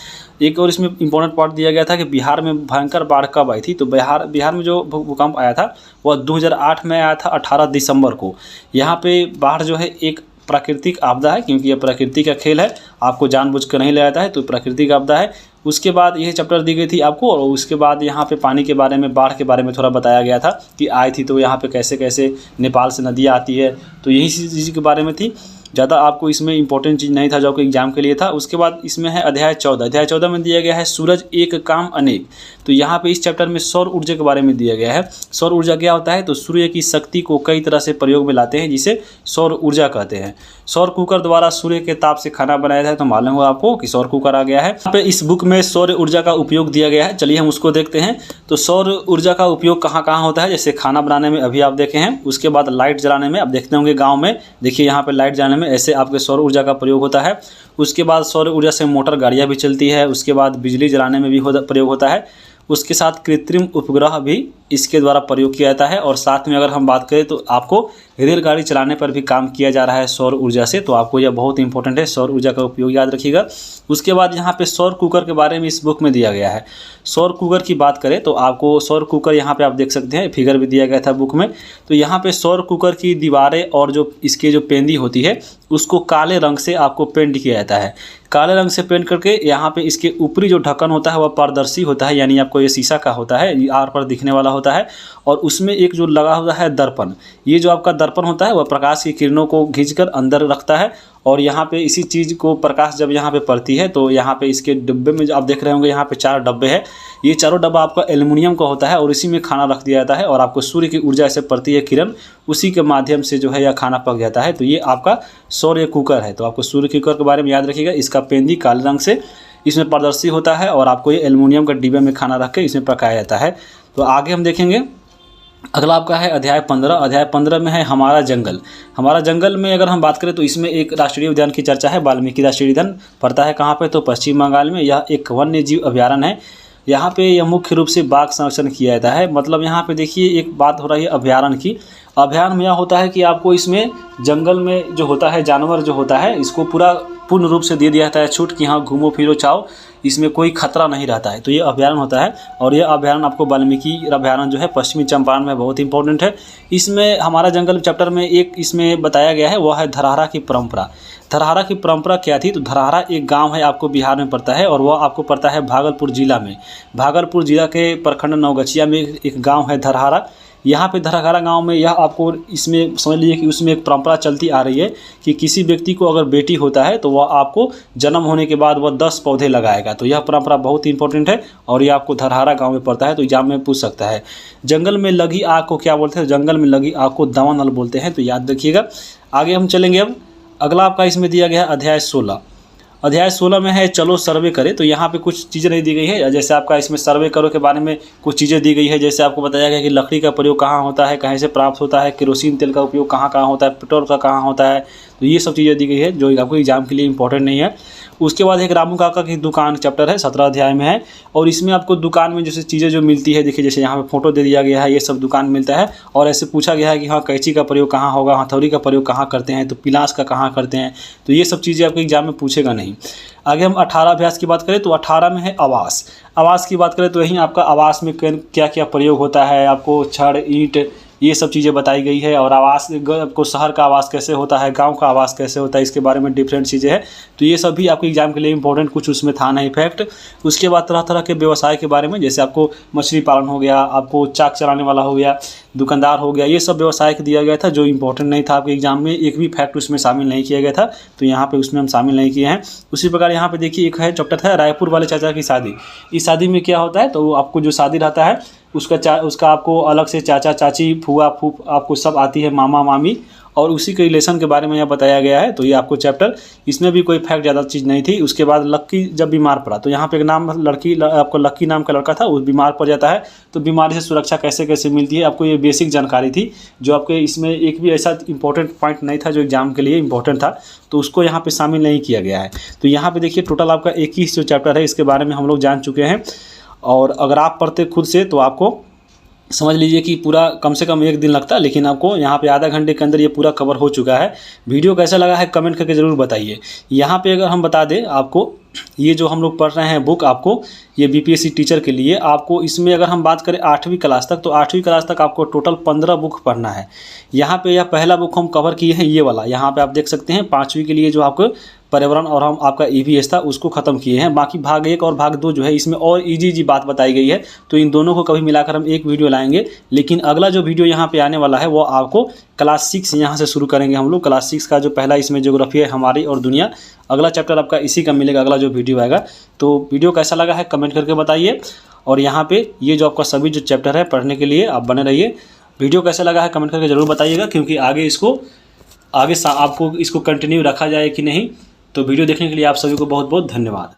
एक और इसमें इंपॉर्टेंट पार्ट दिया गया था कि बिहार में भयंकर बाढ़ कब आई थी। तो बिहार में जो भूकंप आया था वह 2008 में आया था 18 दिसंबर को। यहाँ पे बाढ़ जो है एक प्राकृतिक आपदा है, क्योंकि यह प्रकृति का खेल है, आपको जानबूझकर नहीं ले जाता है, तो प्राकृतिक आपदा है। उसके बाद यह चैप्टर दी गई थी आपको, और उसके बाद यहाँ पे पानी के बारे में, बाढ़ के बारे में थोड़ा बताया गया था कि आई थी तो यहाँ पे कैसे कैसे नेपाल से नदियाँ आती है, तो यही चीज़ के बारे में थी। ज़्यादा आपको इसमें इंपॉर्टेंट चीज़ नहीं था जो आपको एग्जाम के लिए था। उसके बाद इसमें है अध्याय 14। अध्याय 14 में दिया गया है सूरज एक काम अनेक। तो यहाँ पे इस चैप्टर में सौर ऊर्जा के बारे में दिया गया है। सौर ऊर्जा क्या होता है? तो सूर्य की शक्ति को कई तरह से प्रयोग में लाते हैं, जिसे सौर ऊर्जा कहते हैं। सौर कुकर द्वारा सूर्य के ताप से खाना बनाया जाता है, तो मालूम होगा आपको कि सौर कुकर आ गया है। यहाँ पे इस बुक में सौर ऊर्जा का उपयोग दिया गया है, चलिए हम उसको देखते हैं। तो सौर ऊर्जा का उपयोग कहाँ कहाँ होता है? जैसे खाना बनाने में अभी आप देखे हैं, उसके बाद लाइट जलाने में, आप देखते होंगे गाँव में, देखिए यहाँ पे लाइट जलाने में ऐसे आपके सौर ऊर्जा का प्रयोग होता है। उसके बाद सौर ऊर्जा से मोटर गाड़ियाँ भी चलती है। उसके बाद बिजली जलाने में भी प्रयोग होता है। उसके साथ कृत्रिम उपग्रह भी इसके द्वारा प्रयोग किया जाता है। और साथ में अगर हम बात करें तो आपको रेलगाड़ी चलाने पर भी काम किया जा रहा है सौर ऊर्जा से, तो आपको यह बहुत इंपॉर्टेंट है, सौर ऊर्जा का उपयोग याद रखिएगा। उसके बाद यहाँ पे सौर कुकर के बारे में इस बुक में दिया गया है। सौर कुकर की बात करें तो आपको सौर कुकर यहाँ पे आप देख सकते हैं, फिगर भी दिया गया था बुक में। तो यहाँ पे सौर कुकर की दीवारें और जो इसके जो पेंदी होती है उसको काले रंग से आपको पेंट किया जाता है। काले रंग से पेंट करके यहाँ पे इसके ऊपरी जो ढक्कन होता है वह पारदर्शी होता है, यानी आपको ये शीशा का होता है, आर पर दिखने वाला होता है। और उसमें एक जो लगा हुआ है दर्पण, ये जो आपका दर्पण होता है वह प्रकाश की किरणों को खींचकर अंदर रखता है। और यहाँ पे इसी चीज़ को प्रकाश जब यहाँ पे पड़ती है तो यहाँ पे इसके डिब्बे में जो आप देख रहे होंगे यहाँ पे 4 डब्बे हैं। ये चारों डब्बा आपका एल्युमिनियम का होता है और इसी में खाना रख दिया जाता है। और आपको सूर्य की ऊर्जा से पड़ती है किरण, उसी के माध्यम से जो है यह खाना पक जाता है। तो ये आपका सौर कुकर है। तो आपको सूर्य कुकर के बारे में याद रखिएगा, इसका पेंदी काले रंग से इसमें पारदर्शी होता है और आपको ये एल्युमिनियम का डिब्बे में खाना रख के इसमें पकाया जाता है। तो आगे हम देखेंगे, अगला आपका है अध्याय 15। अध्याय 15 में है हमारा जंगल। हमारा जंगल में अगर हम बात करें तो इसमें एक राष्ट्रीय उद्यान की चर्चा है। वाल्मीकि राष्ट्रीय उद्यान पड़ता है कहाँ पे? तो पश्चिम बंगाल में। यह एक वन्य जीव अभ्यारण्य है। यहाँ पे यह मुख्य रूप से बाघ संरक्षण किया जाता है। मतलब यहाँ पे देखिए एक बात हो रही है अभ्यारण्य की। अभ्यारण्य में यह होता है कि आपको इसमें जंगल में जो होता है जानवर जो होता है इसको पूरा पूर्ण रूप से दे दिया जाता है छूट कि हाँ घूमो फिरो चाओ, इसमें कोई खतरा नहीं रहता है। तो ये अभ्यारण्य होता है। और ये अभ्यारण्य आपको वाल्मीकि अभ्यारण्य जो है पश्चिमी चंपारण में बहुत इंपॉर्टेंट है। इसमें हमारा जंगल चैप्टर में एक इसमें बताया गया है, वह है धरहरा की परंपरा। धरहरा की परंपरा क्या थी? तो धरहरा एक गांव है, आपको बिहार में पड़ता है और वह आपको पड़ता है भागलपुर जिला में। भागलपुर जिला के प्रखंड नवगछिया में एक गाँव है धरहरा। यहाँ पे धरहरा गांव में यह आपको इसमें समझ लीजिए कि उसमें एक परंपरा चलती आ रही है कि किसी व्यक्ति को अगर बेटी होता है तो वह आपको जन्म होने के बाद वह 10 पौधे लगाएगा। तो यह परंपरा बहुत इंपॉर्टेंट है और यह आपको धरहरा गांव में पड़ता है, तो एग्जाम में पूछ सकता है। जंगल में लगी आग को क्या बोलते हैं? जंगल में लगी आग को दावानल बोलते हैं, तो याद रखिएगा। आगे हम चलेंगे। अब अगला आपका इसमें दिया गया है अध्याय 16। अध्याय 16 में है चलो सर्वे करें। तो यहाँ पे कुछ चीज़ें नहीं दी गई है, जैसे आपका इसमें सर्वे करो के बारे में कुछ चीज़ें दी गई है। जैसे आपको बताया गया कि लकड़ी का प्रयोग कहाँ होता है, कहाँ से प्राप्त होता है, केरोसिन तेल का उपयोग कहाँ कहाँ होता है, पेट्रोल का कहाँ होता है। तो ये सब चीज़ें दी गई है जो आपको एग्जाम के लिए इंपॉर्टेंट नहीं है। उसके बाद एक रामू काका की दुकान चैप्टर है, 17 अध्याय में है। और इसमें आपको दुकान में जैसे चीज़ें जो मिलती है, देखिए जैसे यहाँ पे फोटो दे दिया गया है, ये सब दुकान मिलता है। और ऐसे पूछा गया है कि हाँ कैंची का प्रयोग कहाँ होगा, हथौड़ी का प्रयोग कहाँ करते हैं, तो पिलास का कहाँ करते हैं। तो ये सब चीज़ें आपको एग्जाम में पूछेगा नहीं। आगे हम 18 अभ्यास की बात करें तो 18 में है आवास। आवास की बात करें तो यही आपका आवास में क्या क्या प्रयोग होता है, आपको छड़ ईंट ये सब चीज़ें बताई गई है। और आवास आपको शहर का आवास कैसे होता है, गांव का आवास कैसे होता है, इसके बारे में डिफरेंट चीज़ें हैं। तो ये सब भी आपके एग्जाम के लिए इंपॉर्टेंट कुछ उसमें था नहीं फैक्ट। उसके बाद तरह तरह के व्यवसाय के बारे में, जैसे आपको मछली पालन हो गया, आपको चाक चलाने वाला हो गया, दुकानदार हो गया, ये सब व्यवसाय दिया गया था जो इंपॉर्टेंट नहीं था आपके एग्जाम में, एक भी फैक्ट उसमें शामिल नहीं किया गया था। तो यहाँ पे उसमें हम शामिल नहीं किए हैं। उसी प्रकार यहाँ पे देखिए एक है चैप्टर था रायपुर वाले चाचा की शादी। इस शादी में क्या होता है, तो आपको जो शादी रहता है उसका आपको अलग से चाचा चाची फूआ फूफ आपको सब आती है, मामा मामी, और उसी के रिलेशन के बारे में यहाँ बताया गया है। तो ये आपको चैप्टर, इसमें भी कोई फैक्ट ज़्यादा चीज़ नहीं थी। उसके बाद लक्की जब बीमार पड़ा, तो यहाँ पे एक नाम आपको लक्की नाम का लड़का था, वो बीमार पड़ जाता है। तो बीमारी से सुरक्षा कैसे कैसे मिलती है, आपको ये बेसिक जानकारी थी जो आपके इसमें एक भी ऐसा इंपॉर्टेंट पॉइंट नहीं था जो एग्जाम के लिए इंपॉर्टेंट था, तो उसको यहाँ पे शामिल नहीं किया गया है। तो यहाँ पे देखिए टोटल आपका 21 जो चैप्टर है इसके बारे में हम लोग जान चुके हैं। और अगर आप पढ़ते खुद से तो आपको समझ लीजिए कि पूरा कम से कम 1 दिन लगता, लेकिन आपको यहाँ पे आधा घंटे के अंदर ये पूरा कवर हो चुका है। वीडियो कैसा लगा है कमेंट करके ज़रूर बताइए। यहाँ पे अगर हम बता दें आपको, ये जो हम लोग पढ़ रहे हैं बुक, आपको ये बीपीएससी टीचर के लिए, आपको इसमें अगर हम बात करें 8वीं क्लास तक, तो 8वीं क्लास तक आपको टोटल 15 बुक पढ़ना है। यहाँ पे यह पहला बुक हम कवर किए हैं, ये वाला यहाँ पे आप देख सकते हैं। 5वीं के लिए जो आपको पर्यावरण और हम आपका ईवीएस था उसको ख़त्म किए हैं। बाकी भाग 1 और भाग 2 जो है इसमें और इजी बात बताई गई है। तो इन दोनों को कभी मिलाकर हम एक वीडियो लाएंगे। लेकिन अगला जो वीडियो यहाँ पे आने वाला है वो आपको क्लास 6 यहाँ से शुरू करेंगे हम लोग। क्लास 6 का जो पहला इसमें ज्योग्राफी है हमारी और दुनिया, अगला चैप्टर आपका इसी का मिलेगा, अगला जो वीडियो आएगा। तो वीडियो कैसा लगा है कमेंट करके बताइए। और यहाँ पे ये जो आपका सभी जो चैप्टर है पढ़ने के लिए आप बने रहिए। वीडियो कैसा लगा है कमेंट करके ज़रूर बताइएगा, क्योंकि आगे आपको इसको कंटिन्यू रखा जाए कि नहीं। तो वीडियो देखने के लिए आप सभी को बहुत बहुत धन्यवाद।